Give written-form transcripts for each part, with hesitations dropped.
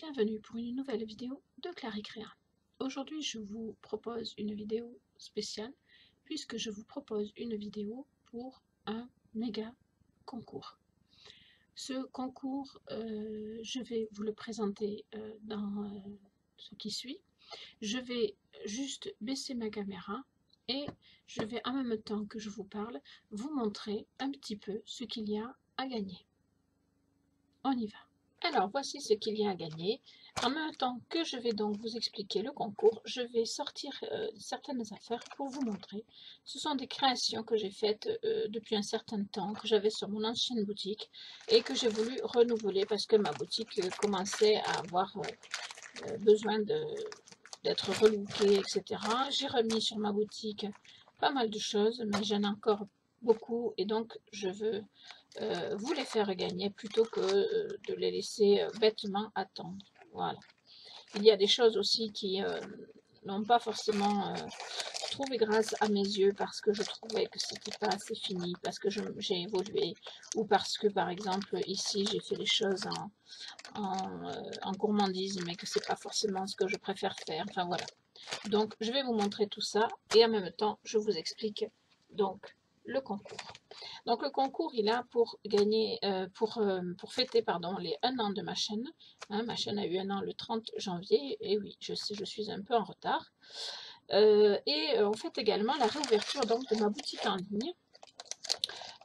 Bienvenue pour une nouvelle vidéo de Claricréa. Aujourd'hui, je vous propose une vidéo spéciale puisque je vous propose une vidéo pour un méga concours. Ce concours, je vais vous le présenter dans ce qui suit. Je vais juste baisser ma caméra et je vais en même temps que je vous parle vous montrer un petit peu ce qu'il y a à gagner. On y va. Alors, voici ce qu'il y a à gagner. En même temps que je vais donc vous expliquer le concours, je vais sortir certaines affaires pour vous montrer. Ce sont des créations que j'ai faites depuis un certain temps, que j'avais sur mon ancienne boutique et que j'ai voulu renouveler parce que ma boutique commençait à avoir besoin d'être relookée, etc. J'ai remis sur ma boutique pas mal de choses, mais j'en ai encore beaucoup et donc je veux vous les faire gagner plutôt que de les laisser bêtement attendre. Voilà. Il y a des choses aussi qui n'ont pas forcément trouvé grâce à mes yeux parce que je trouvais que c'était pas assez fini, parce que j'ai évolué, ou parce que par exemple ici j'ai fait les choses en gourmandise, mais que c'est pas forcément ce que je préfère faire. Enfin voilà. Donc je vais vous montrer tout ça et en même temps je vous explique donc le concours. Donc le concours il a pour gagner, pour fêter pardon, les 1 an de ma chaîne. Hein, ma chaîne a eu 1 an le 30 janvier et oui je sais je suis un peu en retard. On fête également la réouverture donc de ma boutique en ligne.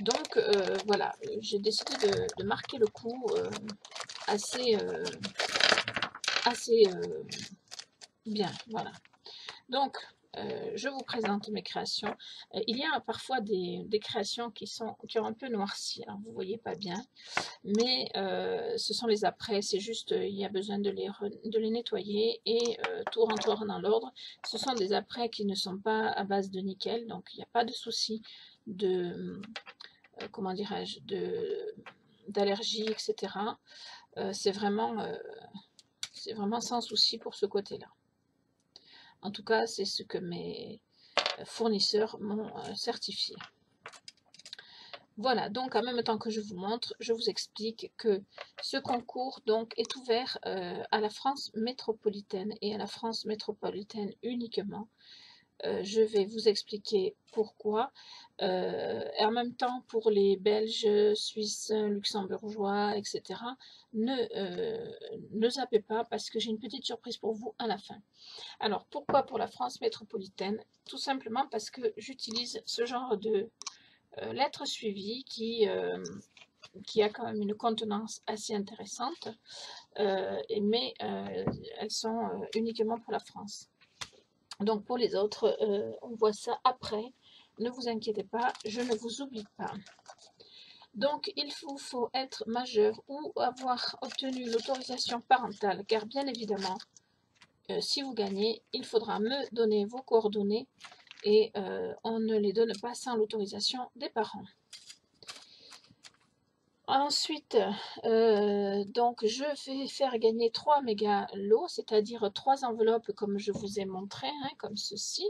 Donc voilà, j'ai décidé de marquer le coup assez bien, voilà. Donc, je vous présente mes créations. Il y a parfois des créations qui ont un peu noirci, alors vous ne voyez pas bien, mais ce sont les après, c'est juste, il y a besoin de les nettoyer et tout rentrera dans l'ordre. Ce sont des après qui ne sont pas à base de nickel, donc il n'y a pas de souci de, comment dirais-je, d'allergie, etc. C'est vraiment sans souci pour ce côté-là. En tout cas, c'est ce que mes fournisseurs m'ont certifié. Voilà, donc en même temps que je vous montre, je vous explique que ce concours donc est ouvert à la France métropolitaine et à la France métropolitaine uniquement. Je vais vous expliquer pourquoi. Et en même temps, pour les Belges, Suisses, Luxembourgeois, etc., ne zappez pas parce que j'ai une petite surprise pour vous à la fin. Alors, pourquoi pour la France métropolitaine? Tout simplement parce que j'utilise ce genre de lettres suivies qui a quand même une contenance assez intéressante, mais elles sont uniquement pour la France. Donc pour les autres, on voit ça après. Ne vous inquiétez pas, je ne vous oublie pas. Donc il vous faut être majeur ou avoir obtenu l'autorisation parentale, car bien évidemment, si vous gagnez, il faudra me donner vos coordonnées et on ne les donne pas sans l'autorisation des parents. Ensuite, donc je vais faire gagner 3 méga lots, c'est-à-dire 3 enveloppes comme je vous ai montré, hein, comme ceci.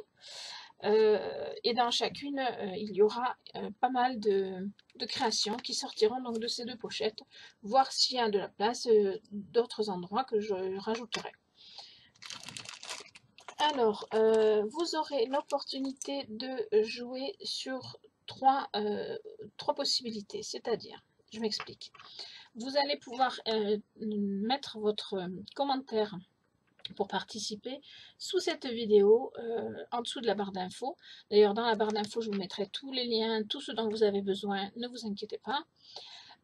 Et dans chacune, il y aura pas mal de créations qui sortiront donc de ces 2 pochettes, voir s'il y a de la place d'autres endroits que je rajouterai. Alors, vous aurez l'opportunité de jouer sur 3 possibilités, c'est-à-dire, je m'explique. Vous allez pouvoir mettre votre commentaire pour participer sous cette vidéo, en dessous de la barre d'infos. D'ailleurs, dans la barre d'infos, je vous mettrai tous les liens, tout ce dont vous avez besoin, ne vous inquiétez pas.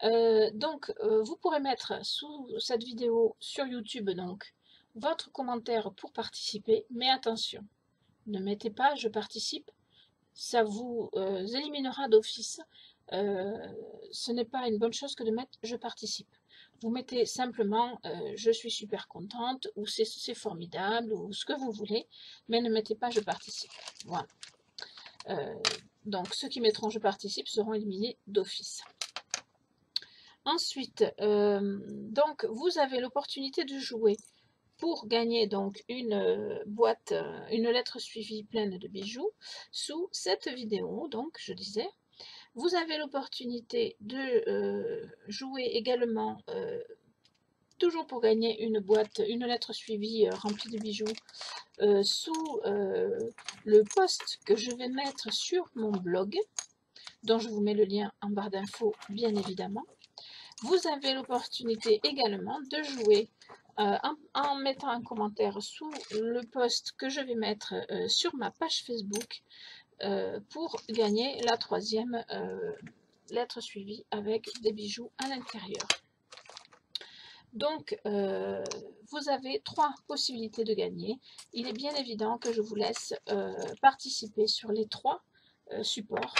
Vous pourrez mettre sous cette vidéo sur YouTube, donc, votre commentaire pour participer, mais attention, ne mettez pas « je participe », ça vous éliminera d'office. Ce n'est pas une bonne chose que de mettre « je participe ». Vous mettez simplement je suis super contente » ou c'est formidable » ou ce que vous voulez, mais ne mettez pas « je participe ». Voilà. Donc ceux qui mettront « je participe » seront éliminés d'office. Ensuite, donc vous avez l'opportunité de jouer pour gagner donc une boîte, une lettre suivie pleine de bijoux sous cette vidéo. Donc je disais, vous avez l'opportunité de jouer également toujours pour gagner une boîte, une lettre suivie remplie de bijoux sous le post que je vais mettre sur mon blog, dont je vous mets le lien en barre d'infos bien évidemment. Vous avez l'opportunité également de jouer en mettant un commentaire sous le post que je vais mettre sur ma page Facebook pour gagner la 3e lettre suivie avec des bijoux à l'intérieur. Donc, vous avez 3 possibilités de gagner. Il est bien évident que je vous laisse participer sur les 3 supports.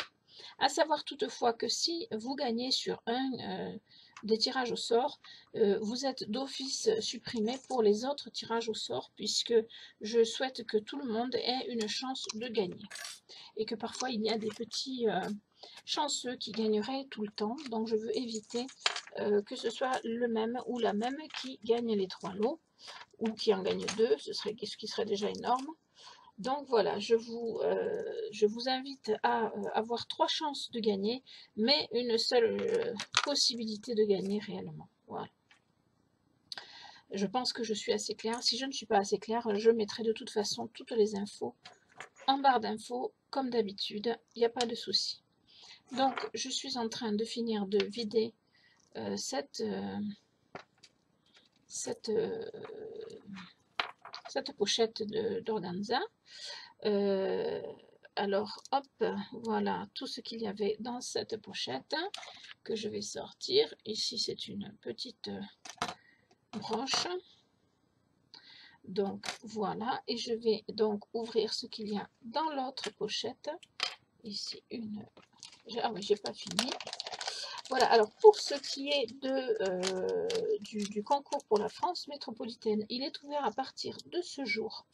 À savoir toutefois que si vous gagnez sur un des tirages au sort, vous êtes d'office supprimé pour les autres tirages au sort, puisque je souhaite que tout le monde ait une chance de gagner. Et que parfois il y a des petits chanceux qui gagneraient tout le temps, donc je veux éviter que ce soit le même ou la même qui gagne les 3 lots, ou qui en gagne 2, ce qui serait déjà énorme. Donc voilà, je vous invite à avoir 3 chances de gagner, mais une seule possibilité de gagner réellement. Voilà. Je pense que je suis assez claire. Si je ne suis pas assez claire, je mettrai de toute façon toutes les infos en barre d'infos, comme d'habitude, il n'y a pas de souci. Donc, je suis en train de finir de vider cette pochette d'organza. Alors, hop, voilà tout ce qu'il y avait dans cette pochette que je vais sortir. Ici, c'est une petite broche. Donc, voilà. Et je vais donc ouvrir ce qu'il y a dans l'autre pochette. Ici, une... Ah oui, j'ai pas fini. Voilà, alors pour ce qui est du concours pour la France métropolitaine, il est ouvert à partir de ce jour.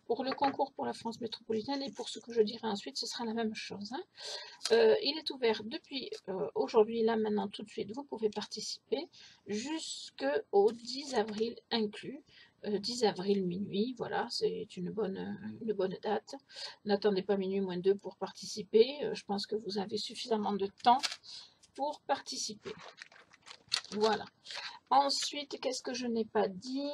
Pour le concours pour la France métropolitaine et pour ce que je dirai ensuite, ce sera la même chose. Hein. Il est ouvert depuis aujourd'hui, là maintenant, tout de suite, vous pouvez participer jusqu'au 10 avril inclus. 10 avril minuit, voilà, c'est une bonne date. N'attendez pas minuit moins 2 pour participer. Je pense que vous avez suffisamment de temps pour participer. Voilà. Ensuite, qu'est-ce que je n'ai pas dit?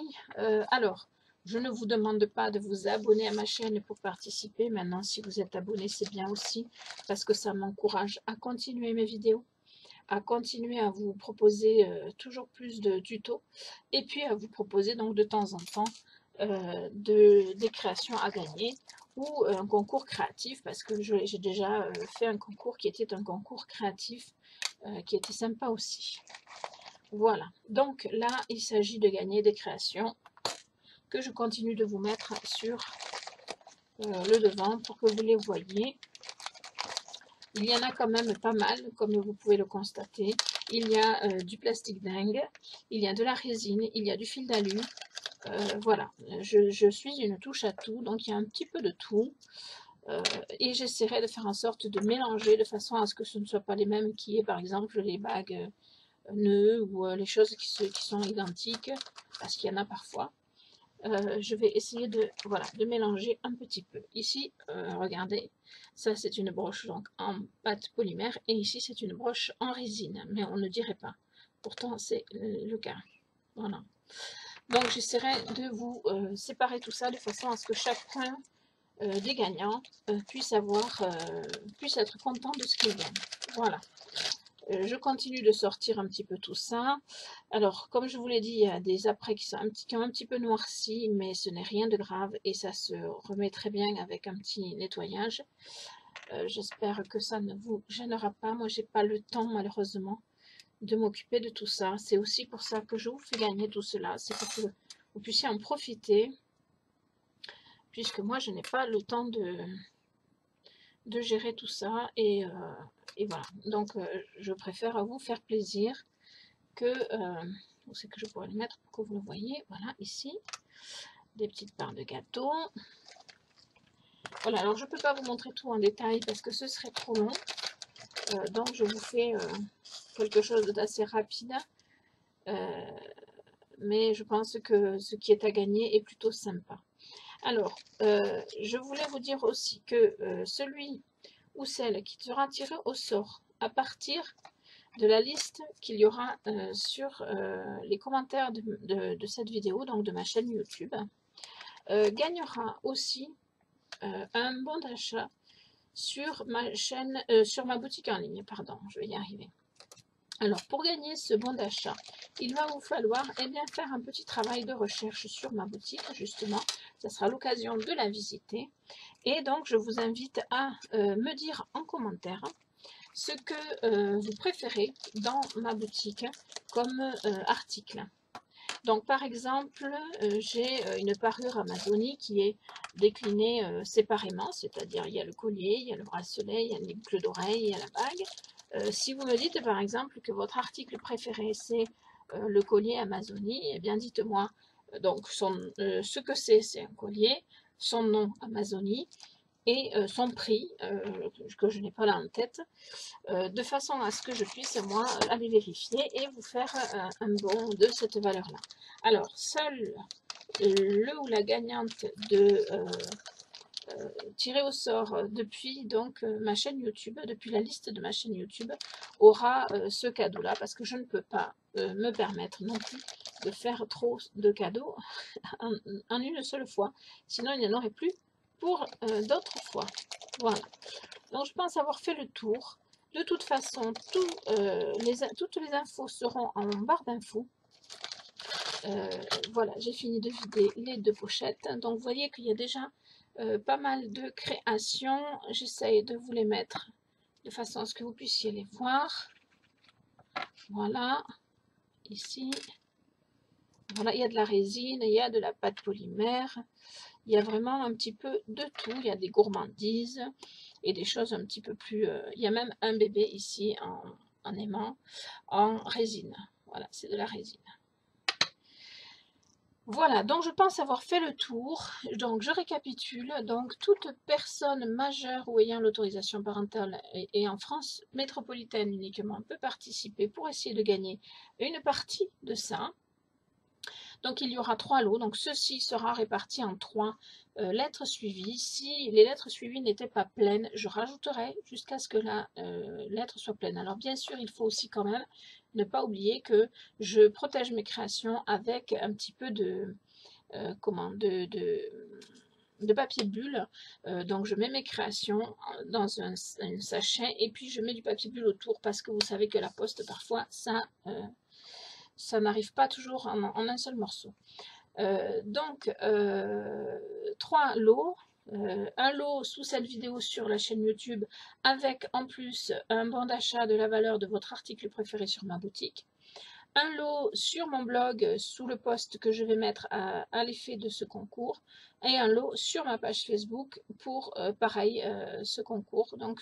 Alors, je ne vous demande pas de vous abonner à ma chaîne pour participer. Maintenant, si vous êtes abonné, c'est bien aussi, parce que ça m'encourage à continuer mes vidéos, à continuer à vous proposer toujours plus de tutos, et puis à vous proposer donc de temps en temps des créations à gagner, ou un concours créatif, parce que j'ai déjà fait un concours qui était un concours créatif, qui était sympa aussi. Voilà, donc là, il s'agit de gagner des créations que je continue de vous mettre sur le devant pour que vous les voyez. Il y en a quand même pas mal, comme vous pouvez le constater. Il y a du plastique dingue, il y a de la résine, il y a du fil d'alu. Voilà, je suis une touche à tout, donc il y a un petit peu de tout. Et j'essaierai de faire en sorte de mélanger de façon à ce que ce ne soit pas les mêmes qui est par exemple les bagues nœuds ou les choses qui sont identiques, parce qu'il y en a parfois. Je vais essayer de mélanger un petit peu. Ici, regardez, ça c'est une broche donc en pâte polymère et ici c'est une broche en résine, mais on ne dirait pas. Pourtant c'est le cas. Voilà. Donc j'essaierai de vous séparer tout ça de façon à ce que chacun des gagnants puisse être content de ce qu'il gagne. Voilà. Je continue de sortir un petit peu tout ça. Alors, comme je vous l'ai dit, il y a des après qui ont un petit peu noirci, mais ce n'est rien de grave et ça se remet très bien avec un petit nettoyage. J'espère que ça ne vous gênera pas. Moi, j'ai pas le temps, malheureusement, de m'occuper de tout ça. C'est aussi pour ça que je vous fais gagner tout cela. C'est pour que vous puissiez en profiter, puisque moi, je n'ai pas le temps de gérer tout ça et voilà, donc je préfère vous faire plaisir que où c'est que je pourrais le mettre pour que vous le voyez. Voilà, ici des petites parts de gâteau. Voilà, alors je peux pas vous montrer tout en détail parce que ce serait trop long, donc je vous fais quelque chose d'assez rapide, mais je pense que ce qui est à gagner est plutôt sympa. Alors je voulais vous dire aussi que celui ou celle qui sera tiré au sort à partir de la liste qu'il y aura sur les commentaires de cette vidéo, donc de ma chaîne YouTube, gagnera aussi un bon d'achat sur ma chaîne, sur ma boutique en ligne, pardon, je vais y arriver. Alors, pour gagner ce bon d'achat, il va vous falloir bien, faire un petit travail de recherche sur ma boutique, justement. Ça sera l'occasion de la visiter. Et donc, je vous invite à me dire en commentaire ce que vous préférez dans ma boutique comme article. Donc, par exemple, j'ai une parure Amazonie qui est déclinée séparément, c'est-à-dire il y a le collier, il y a le bracelet, il y a les boucles d'oreilles, il y a la bague. Si vous me dites par exemple que votre article préféré c'est le collier Amazonie, eh bien dites-moi donc ce que c'est un collier, son nom Amazonie et son prix, que je n'ai pas là en tête, de façon à ce que je puisse moi aller vérifier et vous faire un bon de cette valeur là. Alors seul le ou la gagnante de tiré au sort depuis donc ma chaîne YouTube, depuis la liste de ma chaîne YouTube, aura ce cadeau là, parce que je ne peux pas me permettre non plus de faire trop de cadeaux en une seule fois, sinon il n'y en aurait plus pour d'autres fois. Voilà, donc je pense avoir fait le tour. De toute façon, toutes les infos seront en barre d'infos. Voilà, j'ai fini de vider les deux pochettes. Donc vous voyez qu'il y a déjà pas mal de créations. J'essaye de vous les mettre de façon à ce que vous puissiez les voir. Voilà, ici. Voilà, il y a de la résine, il y a de la pâte polymère. Il y a vraiment un petit peu de tout. Il y a des gourmandises et des choses un petit peu plus... il y a même un bébé ici en aimant, en résine. Voilà, c'est de la résine. Voilà, donc je pense avoir fait le tour. Donc je récapitule. Donc toute personne majeure ou ayant l'autorisation parentale et en France métropolitaine uniquement peut participer pour essayer de gagner une partie de ça. Donc il y aura 3 lots, donc ceci sera réparti en 3 lettres suivies. Si les lettres suivies n'étaient pas pleines, je rajouterai jusqu'à ce que la lettre soit pleine. Alors bien sûr, il faut aussi quand même ne pas oublier que je protège mes créations avec un petit peu de, de papier bulle. Donc je mets mes créations dans un sachet et puis je mets du papier bulle autour parce que vous savez que la poste parfois ça n'arrive pas toujours en un seul morceau. Donc 3 lots. Un lot sous cette vidéo sur la chaîne YouTube avec en plus un bon d'achat de la valeur de votre article préféré sur ma boutique. Un lot sur mon blog sous le post que je vais mettre à l'effet de ce concours. Et un lot sur ma page Facebook pour pareil ce concours, donc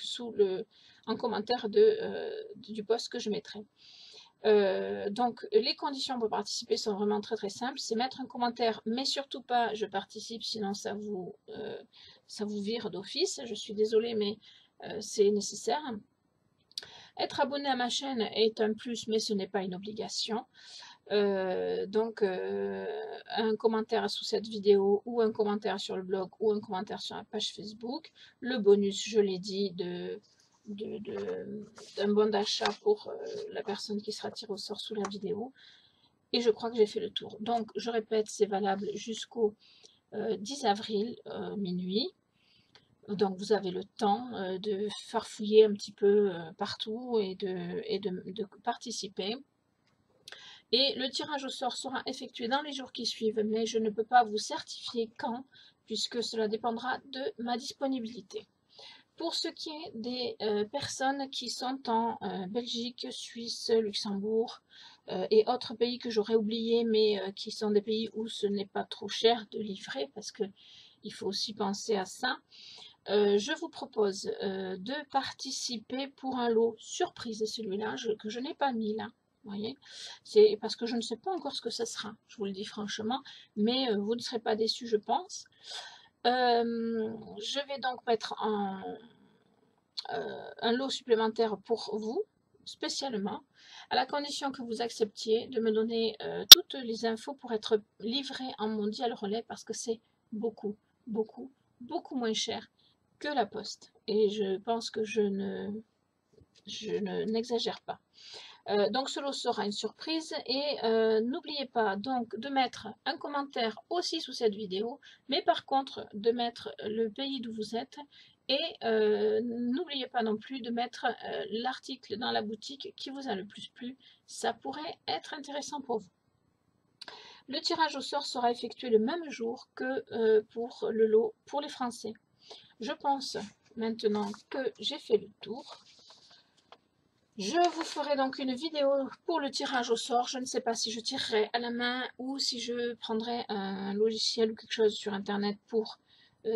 en commentaire du post que je mettrai. Donc les conditions pour participer sont vraiment très simples, c'est mettre un commentaire, mais surtout pas je participe, sinon ça vous vire d'office, je suis désolée mais c'est nécessaire. Être abonné à ma chaîne est un plus mais ce n'est pas une obligation. Donc un commentaire sous cette vidéo ou un commentaire sur le blog ou un commentaire sur la page Facebook. Le bonus, je l'ai dit, d'un bon d'achat pour la personne qui sera tirée au sort sous la vidéo. Et je crois que j'ai fait le tour. Donc je répète, c'est valable jusqu'au 10 avril minuit. Donc vous avez le temps de farfouiller un petit peu partout et de participer. Et le tirage au sort sera effectué dans les jours qui suivent, mais je ne peux pas vous certifier quand, puisque cela dépendra de ma disponibilité. Pour ce qui est des personnes qui sont en Belgique, Suisse, Luxembourg et autres pays que j'aurais oubliés, mais qui sont des pays où ce n'est pas trop cher de livrer, parce qu'il faut aussi penser à ça, je vous propose de participer pour un lot surprise, celui-là, que je n'ai pas mis là. Voyez, c'est parce que je ne sais pas encore ce que ça sera, je vous le dis franchement, mais vous ne serez pas déçus, je pense. Je vais donc mettre un lot supplémentaire pour vous, spécialement, à la condition que vous acceptiez de me donner toutes les infos pour être livré en mondial relais, parce que c'est beaucoup, beaucoup, beaucoup moins cher que la poste. Et je pense que je ne Je n'exagère pas. Donc ce lot sera une surprise et n'oubliez pas donc de mettre un commentaire aussi sous cette vidéo, mais par contre de mettre le pays d'où vous êtes et n'oubliez pas non plus de mettre l'article dans la boutique qui vous a le plus plu, ça pourrait être intéressant pour vous. Le tirage au sort sera effectué le même jour que pour le lot pour les Français. Je pense maintenant que j'ai fait le tour. Je vous ferai donc une vidéo pour le tirage au sort. Je ne sais pas si je tirerai à la main ou si je prendrai un logiciel ou quelque chose sur internet pour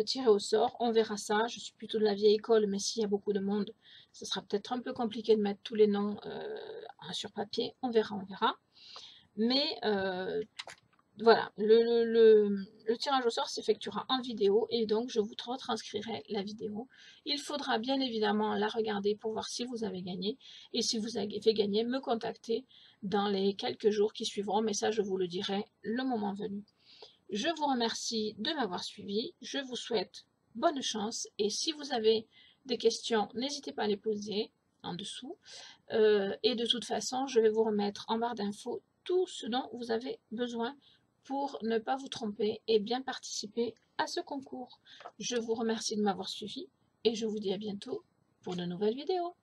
tirer au sort. On verra ça. Je suis plutôt de la vieille école, mais s'il y a beaucoup de monde, ce sera peut-être un peu compliqué de mettre tous les noms sur papier. On verra, on verra. Mais voilà, le tirage au sort s'effectuera en vidéo et donc je vous retranscrirai la vidéo. Il faudra bien évidemment la regarder pour voir si vous avez gagné et si vous avez fait gagner, me contacter dans les quelques jours qui suivront, mais ça je vous le dirai le moment venu. Je vous remercie de m'avoir suivi, je vous souhaite bonne chance et si vous avez des questions, n'hésitez pas à les poser en dessous. Et de toute façon, je vais vous remettre en barre d'infos tout ce dont vous avez besoin pour ne pas vous tromper et bien participer à ce concours. Je vous remercie de m'avoir suivi et je vous dis à bientôt pour de nouvelles vidéos.